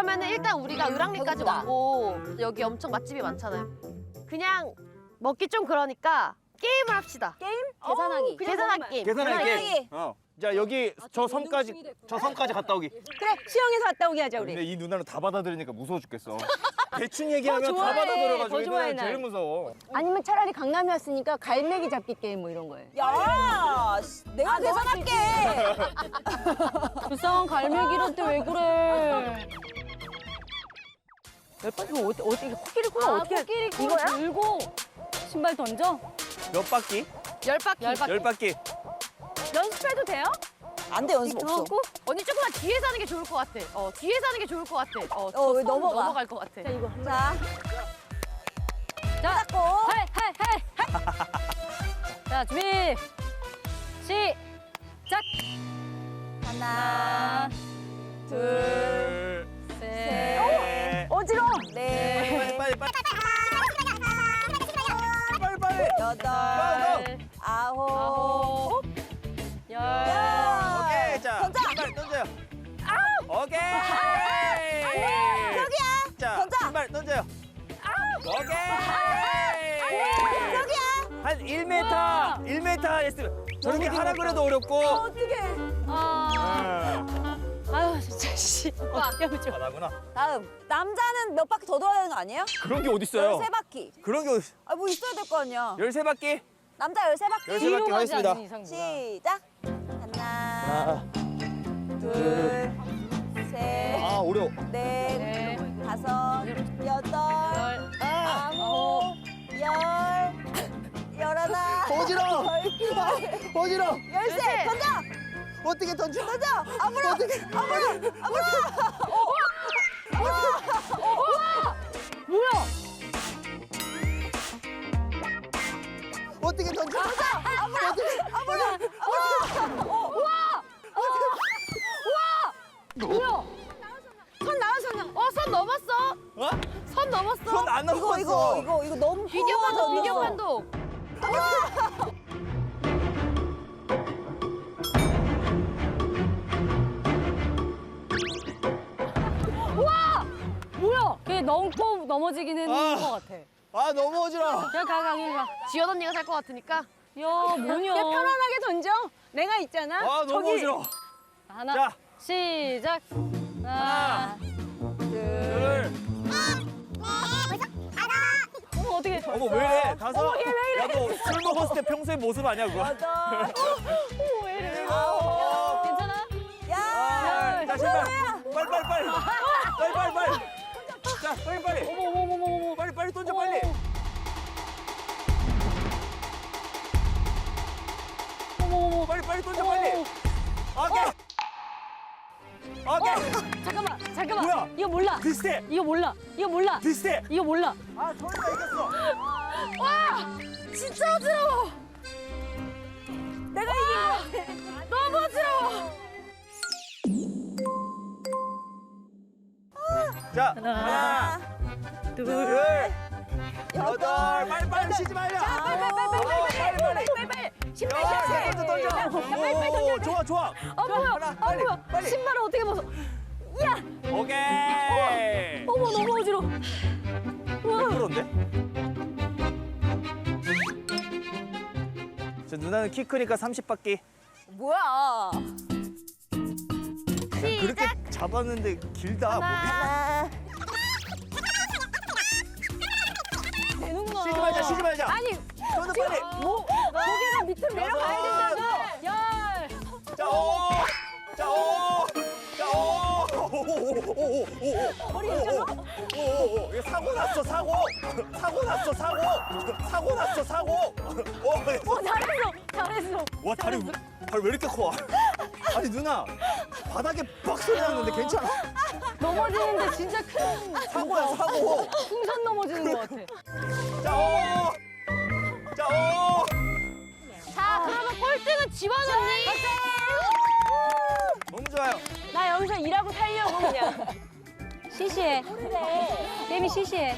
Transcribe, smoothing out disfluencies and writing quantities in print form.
그러면은 일단 우리가 을왕리까지 배고프다. 왔고 여기 엄청 맛집이 많잖아요. 그냥 먹기 좀 그러니까 게임을 합시다. 게임? 계산하기. 계산하기 게임. 계산하기. 계산하기. 자 여기 저 섬까지 갔다 오기. 그래, 수영해서 갔다 오게 하자, 우리. 근데 이 누나는 다 받아들이니까 무서워 죽겠어. 대충 얘기하면 다 받아들여가지고 더 좋아해, 이거는 제일 난. 무서워. 아니면 차라리 강남에 왔으니까 갈매기 잡기 게임 뭐 이런 거예요. 야, 내가 계산할게. 불쌍한 갈매기한테 왜 그래? 이거 어떻게 코끼리 꾸나 어떻게 코끼리 코 이거야? 들고 신발 던져? 몇 바퀴? 10바퀴. 10바퀴. 연습해도 돼요? 안 돼, 연습 없어. 하고? 언니 조금만 뒤에서 하는 게 좋을 것 같아. 뒤에서 하는 게 좋을 것 같아. 왜 넘어가? 넘어갈 것 같아. 자 이거 자, 자, 잡고. 헤이. 자 준비 시작. 하나, 둘, 둘, 셋, 어지러워. 넷, 빨리. 빨리. 여덟, 아홉, 열. 오케이, 자, 던져. 신발 던져요. 오케이. 여기야. 자, 던져. 신발 던져요. 오케이. 여기야. 한 1m 했으면 저렇게 하라 그래도 어렵고. 어떻게? 아유 진짜 씨. 어떻게 하면 좋아. 나구나. 다음. 남자는 몇 바퀴 더 돌아야 되는 거 아니에요? 그런 게 어딨어요? 13바퀴. 그런 게 어딨... 아, 뭐 있어야 될 거 아니야. 13바퀴? 남자 13바퀴. 13바퀴 하겠습니다. 시작. 하나, 둘, 셋, 아, 어려워. 넷, 다섯, 여덟, 아홉, 열하나, 어지러워. 어지러워. 열세. 던져. 어떻게 던져? 던져. 앞으로. 앞으로. 뭐야? 어떻게 던져? 뭐야? 선 나왔어. 선 넘었어. 어? 선 넘었어. 손 안 넘었어. 이거 너무 비디오 커. 판독, 비디오 판독. 뭐야? 그게 넘고 넘어지기는 아. 것 같아. 아, 너무 어지러워. 그냥 가 이리 가. 지연 언니가 살 것 같으니까. 야 뭐냐? 편안하게 던져. 내가 있잖아. 아, 너무 어지러워. 하나 자, 시작. 하나, 둘. 어머 어떻게? 어머, 왜 이래? 다섯. 야, 너 술 먹었을 때 평소의 모습 아니야, 그거? 여덟, 왜 이래? 아홉, 괜찮아? 야. 자, 신발. 빨리. 자, 빨리. 어머. 빨리 던져, 빨리. 어머. 빨리 던져, 빨리. 오케이. 잠깐만. 뭐야? 이거 몰라. 비슷해. 이거 몰라. 비슷해. 이거 몰라. 아, 저희가 이겼어. 진짜 어지러워. 내가 이긴 거 같아. 너무 어지러워. 자, 하나, 둘, 여덟. 빨리 쉬지 말자. 빨리. 신발 던져. 좋아. 하나, 빨리. 신발을 어떻게 벗어? 오케이. 어머 너무 어지러워. 100%인데? 저 누나는 키 크니까 30바퀴. 뭐야? 그렇게 잡았는데 길다. 몸이. 하나, 되는구나. 쉬지 말자. 아니 던져 빨리. 고개가 밑으로 내려가야 된다고. 열. 자, 오. 이거 사고 났어. 잘했어. 와, 다리 왜 이렇게 커? 아니, 누나. 바닥에 빡 소리 났는데 괜찮아? 넘어지는데 진짜 큰 사고야, 사고. 풍선 넘어지는 것 같아. 자, 자, 그러면 꼴등은 지원 언니. 너무 좋아요. 나 여기서 일하고 살려고 그냥. 시시해. 게임이 시시해.